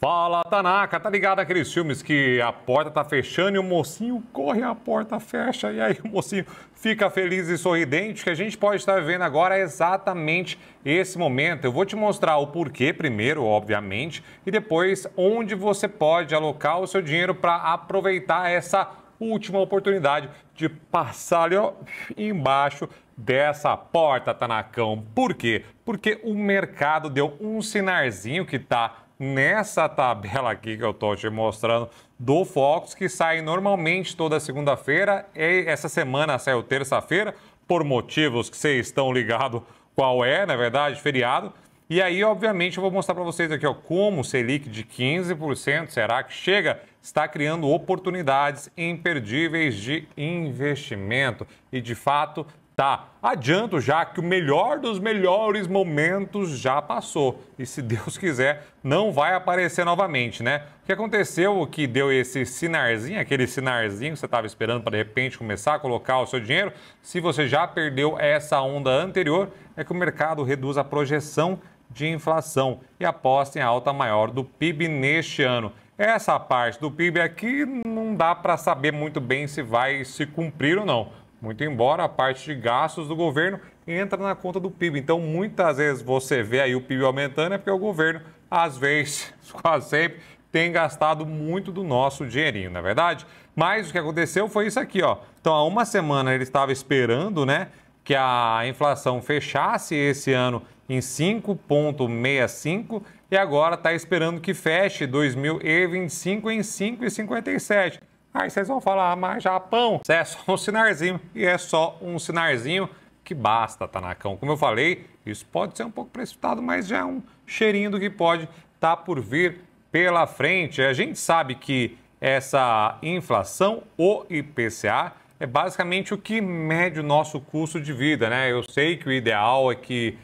Fala, Tanaka, tá ligado aqueles filmes que a porta tá fechando e o mocinho corre, a porta fecha e aí o mocinho fica feliz e sorridente? O que a gente pode estar vendo agora é exatamente esse momento. Eu vou te mostrar o porquê primeiro, obviamente, e depois onde você pode alocar o seu dinheiro para aproveitar essa última oportunidade de passar ali, ó, embaixo dessa porta, Tanacão. Por quê? Porque o mercado deu um sinarzinho que tá nessa tabela aqui que eu tô te mostrando do Focus, que sai normalmente toda segunda-feira. Essa semana saiu terça-feira, por motivos que vocês estão ligados qual é, na verdade, feriado. E aí, obviamente, eu vou mostrar para vocês aqui, ó, como o Selic de 15% será que chega, está criando oportunidades imperdíveis de investimento. E, de fato, tá. Adianto já que o melhor dos melhores momentos já passou. E, se Deus quiser, não vai aparecer novamente, né? O que aconteceu, o que deu esse sinarzinho, aquele sinarzinho que você estava esperando para, de repente, começar a colocar o seu dinheiro, se você já perdeu essa onda anterior, é que o mercado reduz a projeção de inflação e aposta em alta maior do PIB neste ano. Essa parte do PIB aqui não dá para saber muito bem se vai se cumprir ou não. Muito embora a parte de gastos do governo entra na conta do PIB. Então, muitas vezes você vê aí o PIB aumentando é porque o governo, às vezes, quase sempre, tem gastado muito do nosso dinheirinho, não é verdade? Mas o que aconteceu foi isso aqui, ó. Então, há uma semana ele estava esperando, né, que a inflação fechasse esse ano em 5,65 e agora está esperando que feche 2025 em 5,57. Aí vocês vão falar, mas Japão, isso é só um sinarzinho. E é só um sinarzinho que basta, Tanacão. Como eu falei, isso pode ser um pouco precipitado, mas já é um cheirinho do que pode estar por vir pela frente. A gente sabe que essa inflação, o IPCA, é basicamente o que mede o nosso custo de vida, né? Eu sei que o ideal é que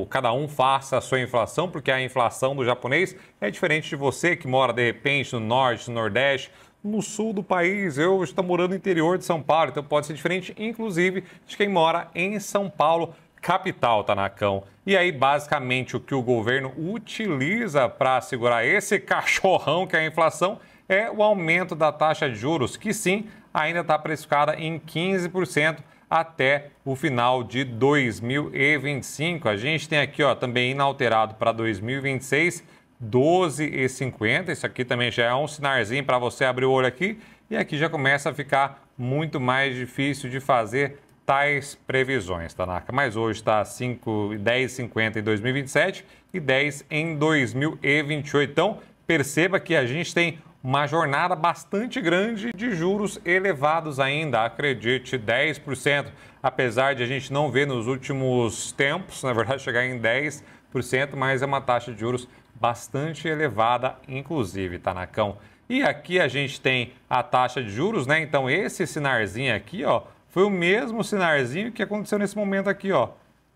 cada um faça a sua inflação, porque a inflação do japonês é diferente de você que mora, de repente, no norte, no nordeste, no sul do país. Eu estou morando no interior de São Paulo, então pode ser diferente, inclusive, de quem mora em São Paulo, capital, Tanacão. E aí, basicamente, o que o governo utiliza para segurar esse cachorrão que é a inflação é o aumento da taxa de juros, que sim, ainda está precificada em 15% até o final de 2025. A gente tem aqui, ó, também inalterado para 2026, 12,50. Isso aqui também já é um sinarzinho para você abrir o olho aqui. E aqui já começa a ficar muito mais difícil de fazer tais previsões, Tanaka. Mas hoje está 10,50 em 2027 e 10 em 2028. Então, perceba que a gente tem uma jornada bastante grande de juros elevados ainda, acredite, 10%, apesar de a gente não ver nos últimos tempos, na verdade, chegar em 10%, mas é uma taxa de juros bastante elevada, inclusive, Tanacão. E aqui a gente tem a taxa de juros, né? Então, esse sinarzinho aqui, ó, foi o mesmo sinarzinho que aconteceu nesse momento aqui, ó,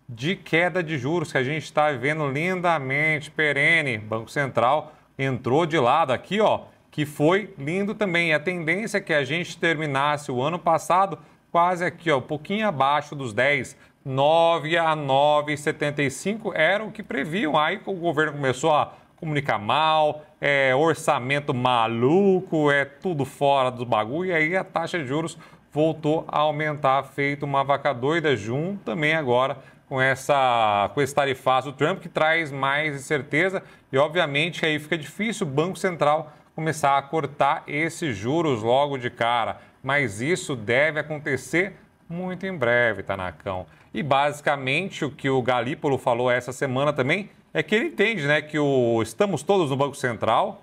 de queda de juros que a gente está vendo lindamente, perene. Banco Central entrou de lado aqui, ó, que foi lindo também. A tendência é que a gente terminasse o ano passado quase aqui, ó, um pouquinho abaixo dos 10, 9 a 9,75 era o que previam. Aí o governo começou a comunicar mal, orçamento maluco, tudo fora do bagulho, e aí a taxa de juros voltou a aumentar, feito uma vaca doida, junto também agora com esse tarifaço do Trump, que traz mais incerteza e, obviamente, aí fica difícil o Banco Central começar a cortar esses juros logo de cara. Mas isso deve acontecer muito em breve, Tanacão. E, basicamente, o que o Galípolo falou essa semana também é que ele entende, né, que estamos todos no Banco Central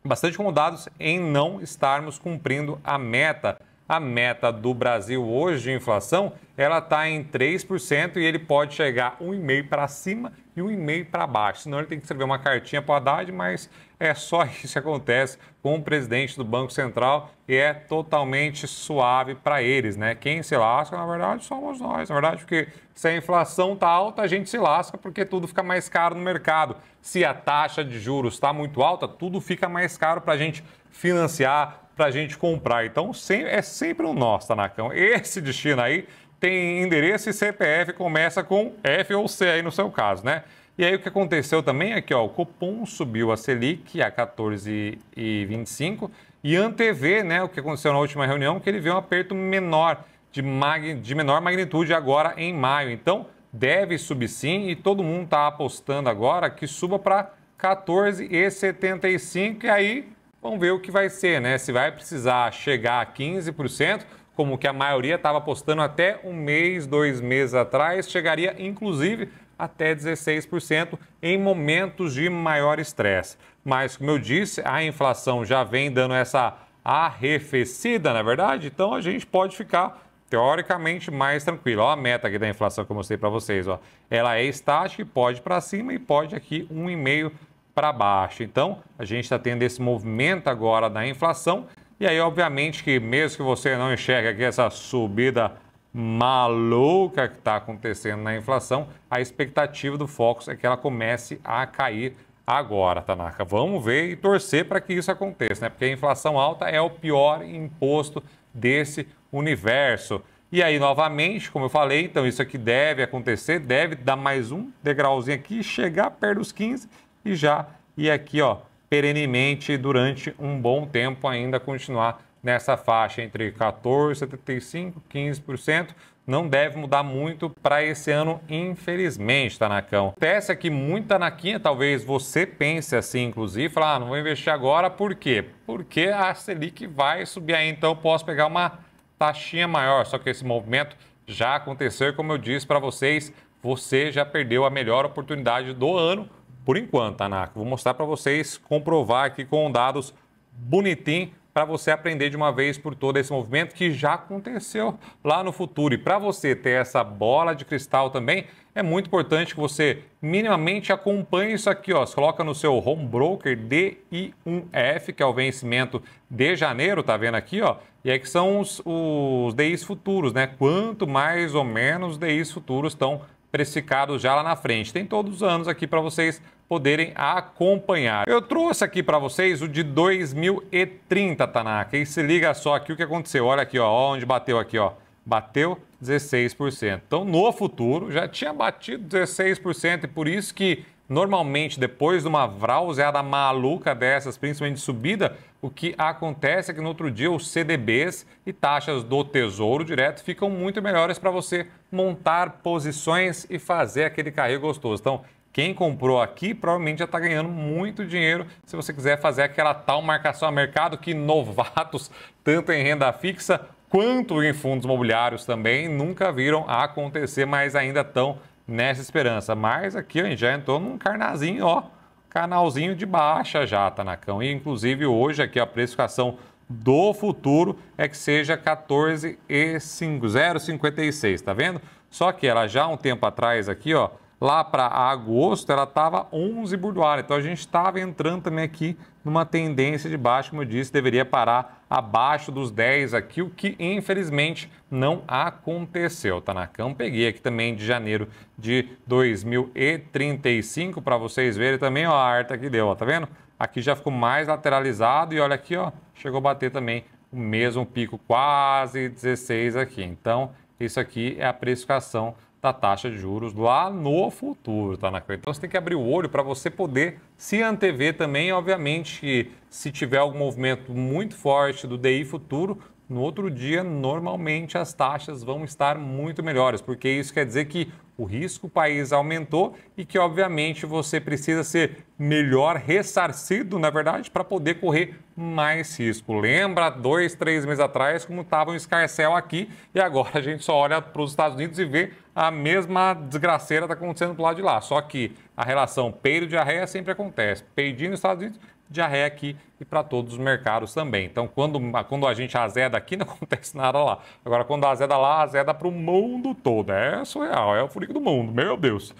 bastante incomodados em não estarmos cumprindo a meta. A meta do Brasil hoje de inflação, ela está em 3% e ele pode chegar 1,5% para cima e 1,5% para baixo. Senão ele tem que escrever uma cartinha para o Haddad, mas é só isso que acontece com o presidente do Banco Central e é totalmente suave para eles, né? Quem se lasca, na verdade, somos nós. Na verdade, porque se a inflação está alta, a gente se lasca porque tudo fica mais caro no mercado. Se a taxa de juros está muito alta, tudo fica mais caro para a gente financiar, para a gente comprar. Então, é sempre o nosso, Tanacão. Esse destino aí tem endereço e CPF, começa com F ou C aí no seu caso, né? E aí o que aconteceu também é que o Copom subiu a Selic a 14,25 e antevê, né, o que aconteceu na última reunião, que ele vê um aperto menor, de menor magnitude agora em maio. Então, deve subir sim e todo mundo está apostando agora que suba para 14,75 e aí vamos ver o que vai ser, né? Se vai precisar chegar a 15%, como que a maioria estava apostando até um mês, 2 meses atrás, chegaria inclusive até 16% em momentos de maior estresse. Mas, como eu disse, a inflação já vem dando essa arrefecida, na verdade, então a gente pode ficar teoricamente mais tranquilo. Ó, a meta aqui da inflação que eu mostrei para vocês, ó. Ela é estática e pode para cima e pode aqui 1,5 para baixo. Então, a gente está tendo esse movimento agora da inflação. E aí, obviamente, que mesmo que você não enxergue aqui essa subida maluca que está acontecendo na inflação, a expectativa do Focus é que ela comece a cair agora, Tanaka. Vamos ver e torcer para que isso aconteça, né? Porque a inflação alta é o pior imposto desse universo. E aí, novamente, como eu falei, então isso aqui deve acontecer, deve dar mais um degrauzinho aqui, chegar perto dos 15 e já ir aqui, ó, perenemente durante um bom tempo ainda continuar nessa faixa entre 14,75% e 15%. Não deve mudar muito para esse ano, infelizmente, Tanacão. Acontece aqui muita Tanaquinha, talvez você pense assim, inclusive, falar, não vou investir agora, por quê? Porque a Selic vai subir aí, então eu posso pegar uma taxinha maior. Só que esse movimento já aconteceu e, como eu disse para vocês, você já perdeu a melhor oportunidade do ano, por enquanto, Tanaka. Vou mostrar para vocês, comprovar aqui com dados bonitinho, para você aprender de uma vez por toda esse movimento que já aconteceu lá no futuro. E para você ter essa bola de cristal também, é muito importante que você minimamente acompanhe isso aqui, ó. Você coloca no seu home broker DI1F, que é o vencimento de janeiro, tá vendo aqui, ó? E aí que são os DIs futuros, né? Quanto mais ou menos os DIs futuros estão precificados já lá na frente. Tem todos os anos aqui para vocês poderem acompanhar. Eu trouxe aqui para vocês o de 2030, Tanaka. E se liga só aqui o que aconteceu. Olha aqui, ó, onde bateu aqui, ó. Bateu 16%. Então, no futuro, já tinha batido 16% e por isso que, normalmente, depois de uma vrauseada maluca dessas, principalmente de subida, o que acontece é que no outro dia os CDBs e taxas do Tesouro Direto ficam muito melhores para você montar posições e fazer aquele carrego gostoso. Então, quem comprou aqui provavelmente já está ganhando muito dinheiro se você quiser fazer aquela tal marcação a mercado que novatos, tanto em renda fixa quanto em fundos imobiliários também, nunca viram acontecer, mas ainda estão nessa esperança. Mas aqui a gente já entrou num carnazinho, ó, canalzinho de baixa já, Tanacão. E inclusive hoje aqui a precificação do futuro é que seja 14,056, tá vendo? Só que ela já há um tempo atrás aqui, ó, lá para agosto, ela estava 11 burdoária. Então, a gente estava entrando também aqui numa tendência de baixo, como eu disse, deveria parar abaixo dos 10 aqui, o que infelizmente não aconteceu. Tanacão, peguei aqui também de janeiro de 2035 para vocês verem também, ó, a arta que deu, ó, tá vendo? Aqui já ficou mais lateralizado e olha aqui, ó, chegou a bater também o mesmo pico, quase 16 aqui. Então, isso aqui é a precificação da taxa de juros lá no futuro, tá, Tanaka? Então você tem que abrir o olho para você poder se antever também, obviamente, que se tiver algum movimento muito forte do DI futuro, no outro dia, normalmente as taxas vão estar muito melhores, porque isso quer dizer que o risco país aumentou e que, obviamente, você precisa ser melhor ressarcido, na verdade, para poder correr mais risco. Lembra 2, 3 meses atrás como estava um escarcéu aqui e agora a gente só olha para os Estados Unidos e vê a mesma desgraceira está acontecendo do lado de lá. Só que a relação peido-diarreia sempre acontece. Peidinho nos Estados Unidos, diarreia aqui e para todos os mercados também. Então, quando a gente azeda aqui, não acontece nada lá. Agora, quando azeda lá, azeda para o mundo todo. É surreal, é o furico do mundo, meu Deus.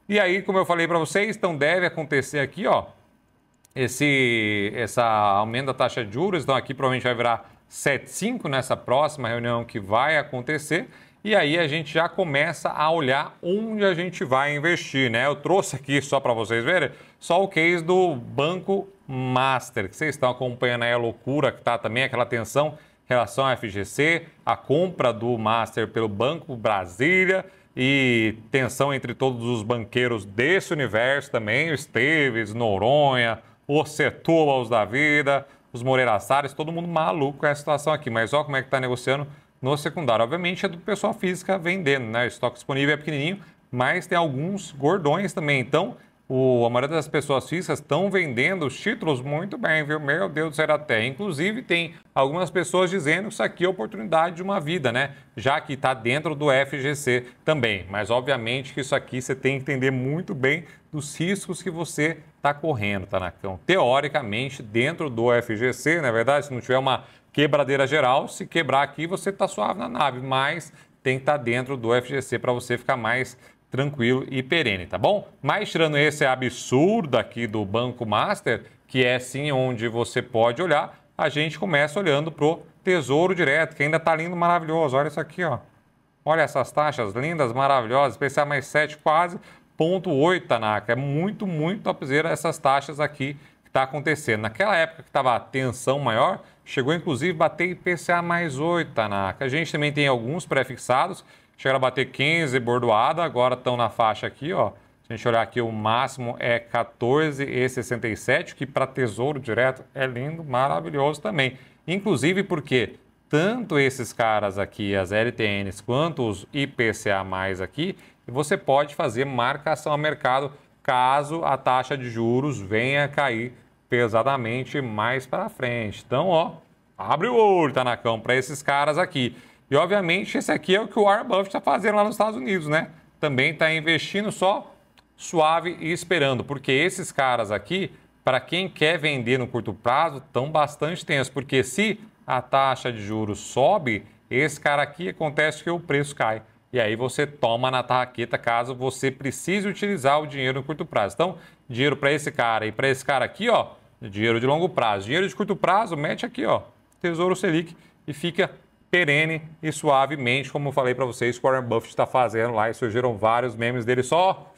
E aí, como eu falei para vocês, então deve acontecer aqui, ó, essa aumento da taxa de juros. Então, aqui provavelmente vai virar 7,5 nessa próxima reunião que vai acontecer. E aí a gente já começa a olhar onde a gente vai investir, né? Eu trouxe aqui, só para vocês verem, só o case do Banco Master, que vocês estão acompanhando aí a loucura que está também, aquela tensão em relação à FGC, a compra do Master pelo Banco Brasília. e tensão entre todos os banqueiros desse universo também, o Esteves, Noronha, os Setúbalos da vida, os Moreira Salles, todo mundo maluco com essa situação aqui. Mas olha como é que está negociando no secundário. Obviamente é do pessoal física vendendo, né? O estoque disponível é pequenininho, mas tem alguns gordões também. Então, a maioria das pessoas físicas estão vendendo os títulos muito bem, viu? Meu Deus do céu da terra. Inclusive, tem algumas pessoas dizendo que isso aqui é oportunidade de uma vida, né? Já que está dentro do FGC também. Mas, obviamente, que isso aqui você tem que entender muito bem dos riscos que você está correndo, Tanacão. Teoricamente, dentro do FGC, na verdade, se não tiver uma quebradeira geral, se quebrar aqui, você está suave na nave. Mas tem que estar dentro do FGC para você ficar mais tranquilo e perene, tá bom? Mas tirando esse absurdo aqui do Banco Master, que é sim onde você pode olhar, a gente começa olhando pro Tesouro Direto, que ainda tá lindo, maravilhoso. Olha isso aqui, ó. Olha essas taxas lindas, maravilhosas, IPCA mais 7, quase 0,8, Tanaka. É muito, muito topzera essas taxas aqui que tá acontecendo. Naquela época que tava a tensão maior, chegou inclusive a bater IPCA mais 8, Tanaka. A gente também tem alguns pré-fixados, chegaram a bater 15 bordoada, agora estão na faixa aqui, ó. Se a gente olhar aqui, o máximo é 14,67, que para Tesouro Direto é lindo, maravilhoso também. Inclusive porque tanto esses caras aqui, as LTNs, quanto os IPCA+, aqui, você pode fazer marcação a mercado caso a taxa de juros venha a cair pesadamente mais para frente. Então, ó, abre o olho, Tanacão, para esses caras aqui. E, obviamente, esse aqui é o que o Warren Buffett está fazendo lá nos Estados Unidos, né? Também está investindo só suave e esperando, porque esses caras aqui, para quem quer vender no curto prazo, estão bastante tensos, porque se a taxa de juros sobe, esse cara aqui acontece que o preço cai. E aí você toma na tarraqueta caso você precise utilizar o dinheiro no curto prazo. Então, dinheiro para esse cara e para esse cara aqui, ó, dinheiro de longo prazo. Dinheiro de curto prazo, mete aqui, ó, Tesouro Selic e fica perene e suavemente, como eu falei para vocês, que o Warren Buffett está fazendo lá, e surgiram vários memes dele só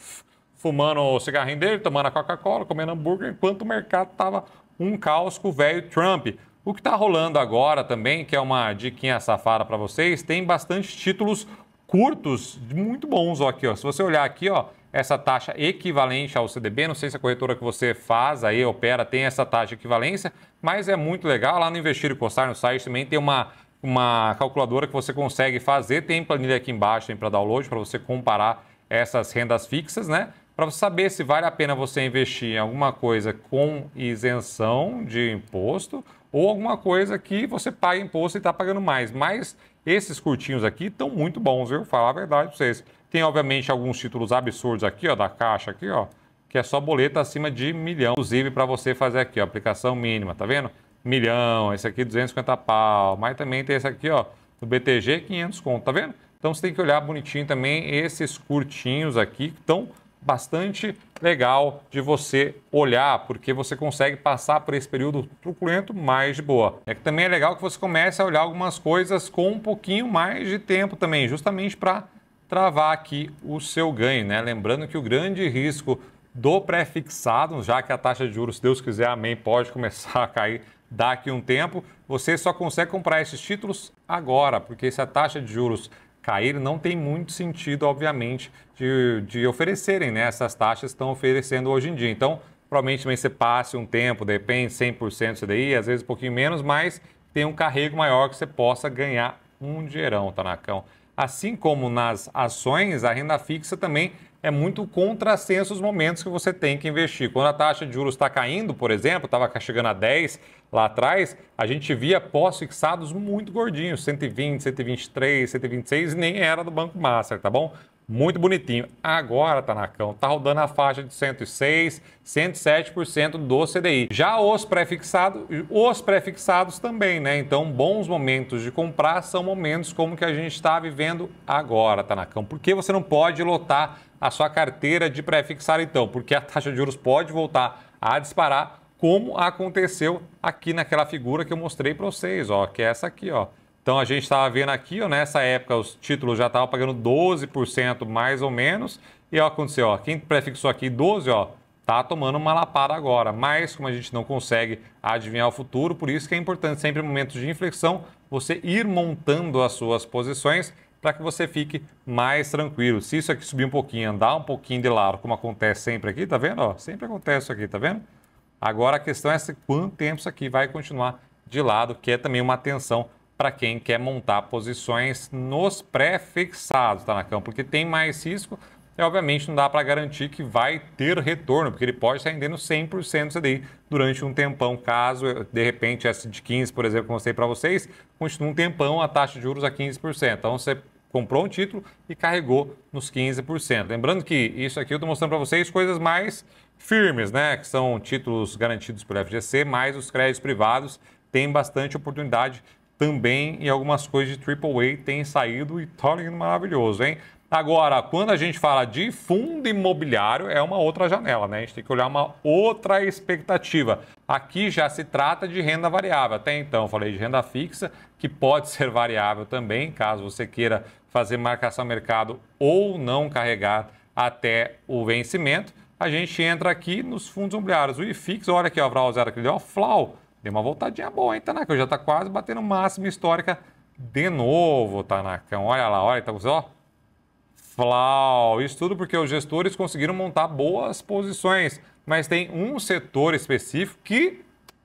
fumando o cigarrinho dele, tomando a Coca-Cola, comendo hambúrguer, enquanto o mercado estava um caos com o velho Trump. O que está rolando agora também, que é uma diquinha safada para vocês, tem bastante títulos curtos, muito bons, ó, aqui, ó. Se você olhar aqui, ó, essa taxa equivalente ao CDB, não sei se a corretora que você faz aí, opera, tem essa taxa de equivalência, mas é muito legal. Lá no Investir e Coçar, no site, também tem uma calculadora que você consegue fazer, tem planilha aqui embaixo para download, para você comparar essas rendas fixas, né? Para você saber se vale a pena você investir em alguma coisa com isenção de imposto ou alguma coisa que você paga imposto e está pagando mais. Mas esses curtinhos aqui estão muito bons, viu? Falar a verdade para vocês. Tem, obviamente, alguns títulos absurdos aqui, ó, da Caixa aqui, ó, que é só boleta acima de 1 milhão. Inclusive, para você fazer aqui, ó, aplicação mínima, tá vendo? 1 milhão, esse aqui 250 pau, mas também tem esse aqui, ó, do BTG, 500 conto, tá vendo? Então você tem que olhar bonitinho também esses curtinhos aqui, que estão bastante legal de você olhar, porque você consegue passar por esse período truculento mais de boa. É que também é legal que você comece a olhar algumas coisas com um pouquinho mais de tempo também, justamente para travar aqui o seu ganho, né? Lembrando que o grande risco do pré-fixado, já que a taxa de juros, se Deus quiser, amém, pode começar a cair daqui a um tempo, você só consegue comprar esses títulos agora, porque se a taxa de juros cair, não tem muito sentido, obviamente, de oferecerem, né? Essas taxas estão oferecendo hoje em dia. Então, provavelmente também você passe um tempo, depende, 100% CDI, às vezes um pouquinho menos, mas tem um carrego maior que você possa ganhar um dinheirão, Tanacão. Assim como nas ações, a renda fixa também é muito contrassenso os momentos que você tem que investir. Quando a taxa de juros está caindo, por exemplo, estava chegando a 10 lá atrás, a gente via pós-fixados muito gordinhos, 120, 123, 126, e nem era do Banco Master, tá bom? Muito bonitinho. Agora, Tanacão, tá rodando a faixa de 106, 107% do CDI. Já os pré-fixados também, né? Então, bons momentos de comprar são momentos como que a gente está vivendo agora, Tanacão. Por que você não pode lotar a sua carteira de pré-fixado, então? Porque a taxa de juros pode voltar a disparar, como aconteceu aqui naquela figura que eu mostrei para vocês, ó, que é essa aqui, ó. Então, a gente estava vendo aqui, ó, nessa época, os títulos já estavam pagando 12% mais ou menos. E ó, aconteceu, ó, quem prefixou aqui 12, ó, tá tomando uma lapada agora. Mas, como a gente não consegue adivinhar o futuro, por isso que é importante sempre em momentos de inflexão, você ir montando as suas posições para que você fique mais tranquilo. Se isso aqui subir um pouquinho, andar um pouquinho de lado, como acontece sempre aqui, tá vendo? Ó, sempre acontece isso aqui, tá vendo? Agora a questão é quanto tempo isso aqui vai continuar de lado, que é também uma atenção para quem quer montar posições nos pré-fixados, tá, Nakão? Porque tem mais risco. Obviamente não dá para garantir que vai ter retorno, porque ele pode estar rendendo 100% do CDI durante um tempão, caso de repente essa de 15%, por exemplo, que eu mostrei para vocês, continue um tempão a taxa de juros a 15%. Então você comprou um título e carregou nos 15%. Lembrando que isso aqui eu estou mostrando para vocês coisas mais firmes, né? Que são títulos garantidos pelo FGC, mais os créditos privados têm bastante oportunidade também e algumas coisas de AAA têm saído e tá indo maravilhoso, hein? Agora, quando a gente fala de fundo imobiliário, é uma outra janela, né? A gente tem que olhar uma outra expectativa. Aqui já se trata de renda variável. Até então, eu falei de renda fixa, que pode ser variável também, caso você queira fazer marcação mercado ou não carregar até o vencimento. A gente entra aqui nos fundos imobiliários. O IFIX, olha aqui, ó, o Vral Zero, aquele, ó, Flau. Deu uma voltadinha boa, hein, Tanaka? Já está quase batendo máxima histórica de novo, Tanaka. Olha lá, olha, tá, ó. Flau. Isso tudo porque os gestores conseguiram montar boas posições, mas tem um setor específico que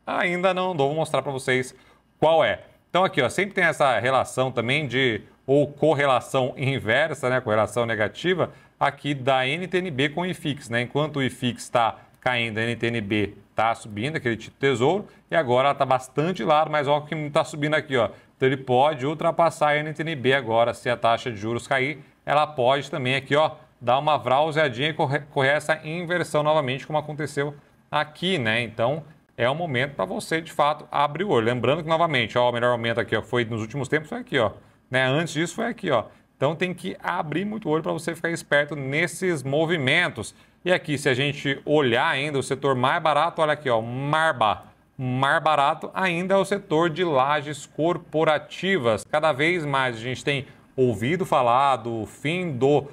ainda não dou. Vou mostrar para vocês qual é. Então aqui, ó, sempre tem essa relação também de ou correlação inversa, né, correlação negativa aqui da NTNB com o IFIX, né? Enquanto o IFIX está caindo, a NTNB está subindo, aquele tipo de tesouro, e agora está bastante lá, mas olha o que está subindo aqui, ó. Então ele pode ultrapassar a NTNB agora, se a taxa de juros cair, ela pode também aqui, ó, dar uma vrauseadinha e correr essa inversão novamente, como aconteceu aqui, né? Então é o momento para você, de fato, abrir o olho. Lembrando que, novamente, ó, o melhor momento aqui, ó, foi nos últimos tempos, foi aqui, ó. Né? Antes disso foi aqui, ó. Então tem que abrir muito o olho para você ficar esperto nesses movimentos. E aqui, se a gente olhar ainda o setor mais barato, olha aqui, ó, Marba. Mais barato ainda é o setor de lajes corporativas. Cada vez mais a gente tem ouvido falar do fim do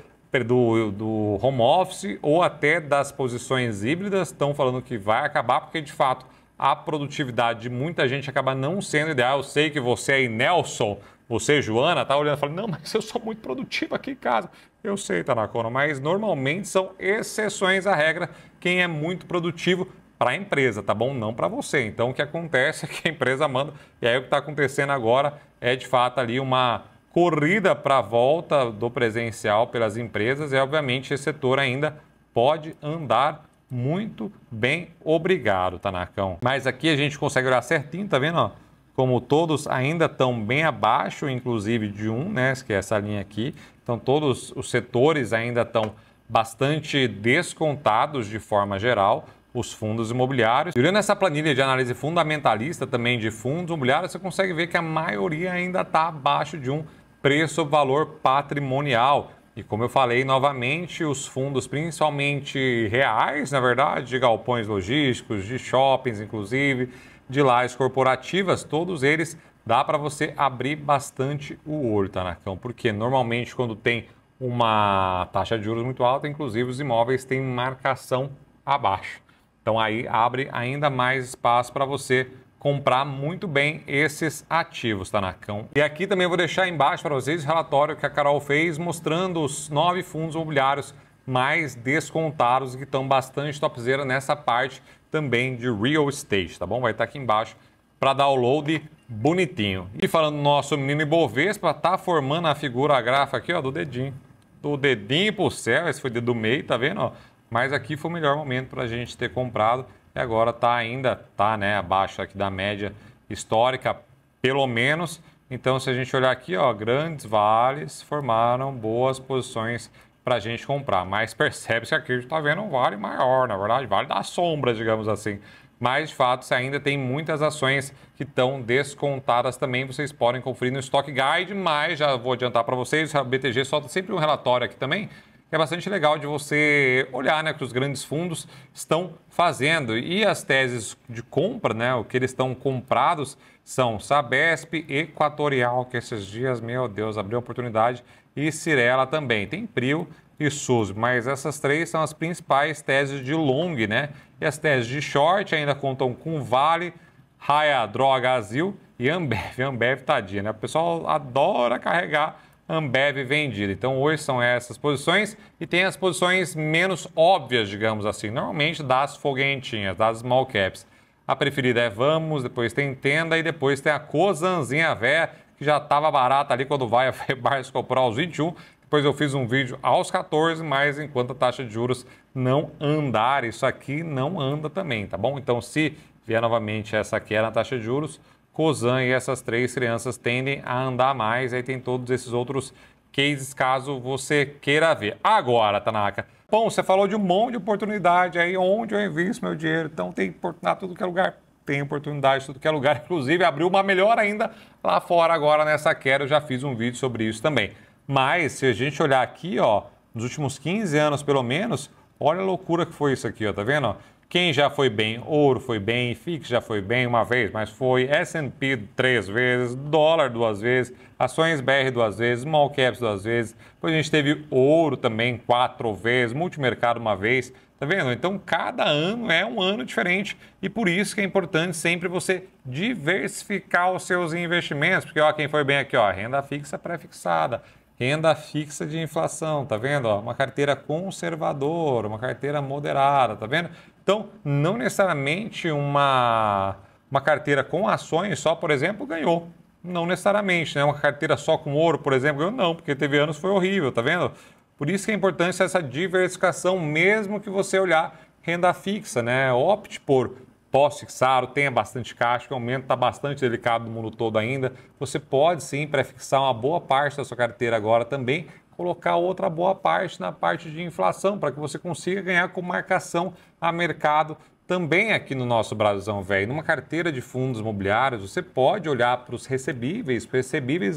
home office ou até das posições híbridas. Estão falando que vai acabar porque, de fato, a produtividade de muita gente acaba não sendo ideal. Eu sei que você aí, Nelson, você, Joana, tá olhando e falando, não, mas eu sou muito produtivo aqui em casa. Eu sei, Tanaka, mas normalmente são exceções à regra quem é muito produtivo para a empresa, tá bom? Não para você. Então, o que acontece é que a empresa manda, e aí o que está acontecendo agora é, de fato, ali uma corrida para a volta do presencial pelas empresas e, obviamente, esse setor ainda pode andar muito bem, obrigado, Tanakão. Mas aqui a gente consegue olhar certinho, tá vendo, ó? Como todos ainda estão bem abaixo, inclusive de um, né, que é essa linha aqui. Então, todos os setores ainda estão bastante descontados de forma geral, os fundos imobiliários. E olhando essa planilha de análise fundamentalista também de fundos imobiliários, você consegue ver que a maioria ainda está abaixo de um preço-valor patrimonial. E como eu falei novamente, os fundos principalmente reais, na verdade, de galpões logísticos, de shoppings inclusive, de lajes corporativas, todos eles dá para você abrir bastante o olho, Tanakão, porque normalmente quando tem uma taxa de juros muito alta, inclusive os imóveis têm marcação abaixo. Então aí abre ainda mais espaço para você comprar muito bem esses ativos, Tanakão. E aqui também eu vou deixar embaixo para vocês o relatório que a Carol fez mostrando os 9 fundos imobiliários mais descontados que estão bastante topzera nessa parte também de real estate, tá bom? Vai estar aqui embaixo para download bonitinho. E falando do nosso menino Ibovespa, tá formando a figura gráfica aqui, ó, do dedinho. Do dedinho pro céu, esse foi o dedo do meio, tá vendo, ó? Mas aqui foi o melhor momento para a gente ter comprado e agora tá, né, abaixo aqui da média histórica, pelo menos. Então, se a gente olhar aqui, ó, grandes vales formaram boas posições para a gente comprar, mas percebe-se que aqui a gente está vendo um vale maior, na verdade, vale da sombra, digamos assim. Mas, de fato, você ainda tem muitas ações que estão descontadas também. Vocês podem conferir no Stock Guide, mas já vou adiantar para vocês, a BTG solta sempre um relatório aqui também, que é bastante legal de você olhar, né, que os grandes fundos estão fazendo. E as teses de compra, né, o que eles estão comprados são Sabesp, Equatorial, que esses dias, meu Deus, abriu oportunidade, e Cyrela também. Tem Prio e SUS, mas essas três são as principais teses de long, né? E as teses de short ainda contam com Vale, Raia, Droga, Azul e Ambev. Ambev, tadinha, né? O pessoal adora carregar Ambev vendida. Então hoje são essas posições e tem as posições menos óbvias, digamos assim, normalmente das foguentinhas, das small caps. A preferida é Vamos, depois tem Tenda e depois tem a Cosanzinha Vé, que já estava barata ali quando vai a Febar se comprar aos 21. Depois eu fiz um vídeo aos 14, mas enquanto a taxa de juros não andar, isso aqui não anda também, tá bom? Então se vier novamente essa queda na taxa de juros, Cosan e essas três crianças tendem a andar mais. Aí tem todos esses outros cases, caso você queira ver. Agora, Tanaka, bom, você falou de um monte de oportunidade aí, onde eu invisto meu dinheiro. Então tem oportunidade em tudo que é lugar. Tem oportunidade em tudo que é lugar. Inclusive, abriu uma melhor ainda lá fora agora nessa queda. Eu já fiz um vídeo sobre isso também. Mas, se a gente olhar aqui, ó, nos últimos 15 anos pelo menos, olha a loucura que foi isso aqui, ó, tá vendo? Ó? Quem já foi bem, ouro foi bem, FIX já foi bem uma vez, mas foi S&P 3 vezes, dólar 2 vezes, ações BR 2 vezes, small caps 2 vezes, depois a gente teve ouro também 4 vezes, multimercado uma vez, tá vendo? Então cada ano é um ano diferente e por isso que é importante sempre você diversificar os seus investimentos, porque ó, quem foi bem aqui, ó, renda fixa pré-fixada, renda fixa de inflação, tá vendo? Ó, uma carteira conservadora, uma carteira moderada, tá vendo? Então, não necessariamente uma carteira com ações só, por exemplo, ganhou. Não necessariamente, né? Uma carteira só com ouro, por exemplo, ganhou não, porque teve anos que foi horrível, tá vendo? Por isso que é importante essa diversificação, mesmo que você olhar renda fixa, né? Opte por pós-fixado, tenha bastante caixa, que o aumento está bastante delicado no mundo todo ainda. Você pode sim pré-fixar uma boa parte da sua carteira agora também, colocar outra boa parte na parte de inflação, para que você consiga ganhar com marcação a mercado também aqui no nosso Brasilzão velho. Numa carteira de fundos imobiliários, você pode olhar para os recebíveis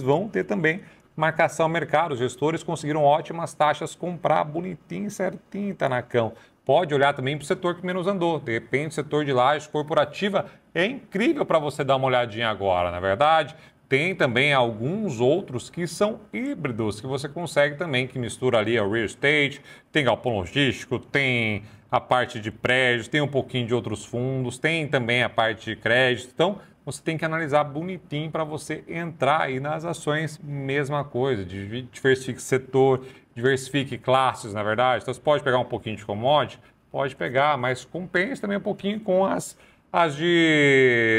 vão ter também marcação a mercado. Os gestores conseguiram ótimas taxas, comprar bonitinho, certinho, Tanacão. Pode olhar também para o setor que menos andou. De repente, o setor de laje corporativa é incrível para você dar uma olhadinha agora, na verdade. Tem também alguns outros que são híbridos, que você consegue também, que mistura ali o real estate, tem galpão logístico, tem a parte de prédios, tem um pouquinho de outros fundos, tem também a parte de crédito. Então, você tem que analisar bonitinho para você entrar aí nas ações, mesma coisa, diversifique setor, diversifique classes, na verdade. Então, você pode pegar um pouquinho de commodity, pode pegar, mas compense também um pouquinho com as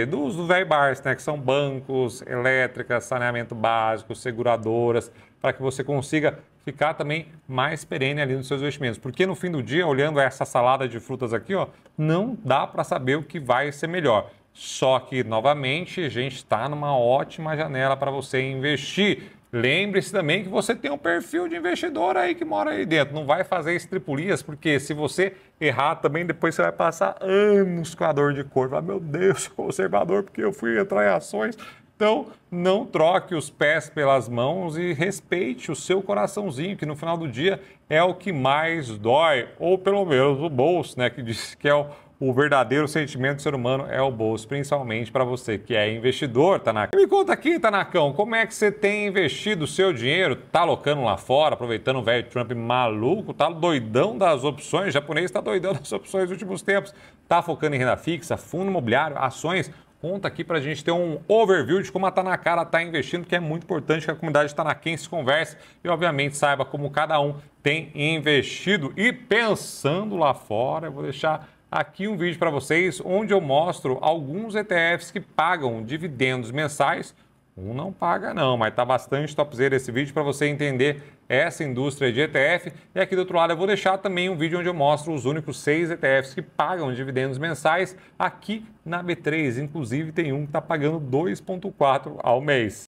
dos velho bars, né, que são bancos, elétricas, saneamento básico, seguradoras, para que você consiga ficar também mais perene ali nos seus investimentos. Porque no fim do dia, olhando essa salada de frutas aqui, ó, não dá para saber o que vai ser melhor. Só que, novamente, a gente está numa ótima janela para você investir. Lembre-se também que você tem um perfil de investidor aí que mora aí dentro. Não vai fazer estripulias, porque se você errar também, depois você vai passar anos com a dor de corpo. Ah, meu Deus, sou conservador porque eu fui entrar em ações. Então, não troque os pés pelas mãos e respeite o seu coraçãozinho, que no final do dia é o que mais dói. Ou pelo menos o bolso, né, que diz que é o verdadeiro sentimento do ser humano é o bolso, principalmente para você que é investidor, Tanaka. Me conta aqui, Tanacão, como é que você tem investido o seu dinheiro? Tá alocando lá fora, aproveitando o velho Trump maluco? Tá doidão das opções? O japonês tá doidão das opções nos últimos tempos. Tá focando em renda fixa, fundo imobiliário, ações? Conta aqui para a gente ter um overview de como a Tanakara está investindo, que é muito importante que a comunidade tanaquense converse e, obviamente, saiba como cada um tem investido. E pensando lá fora, eu vou deixar aqui um vídeo para vocês onde eu mostro alguns ETFs que pagam dividendos mensais. Um não paga não, mas tá bastante topzera esse vídeo para você entender essa indústria de ETF. E aqui do outro lado eu vou deixar também um vídeo onde eu mostro os únicos 6 ETFs que pagam dividendos mensais aqui na B3. Inclusive tem um que está pagando 2,4 ao mês.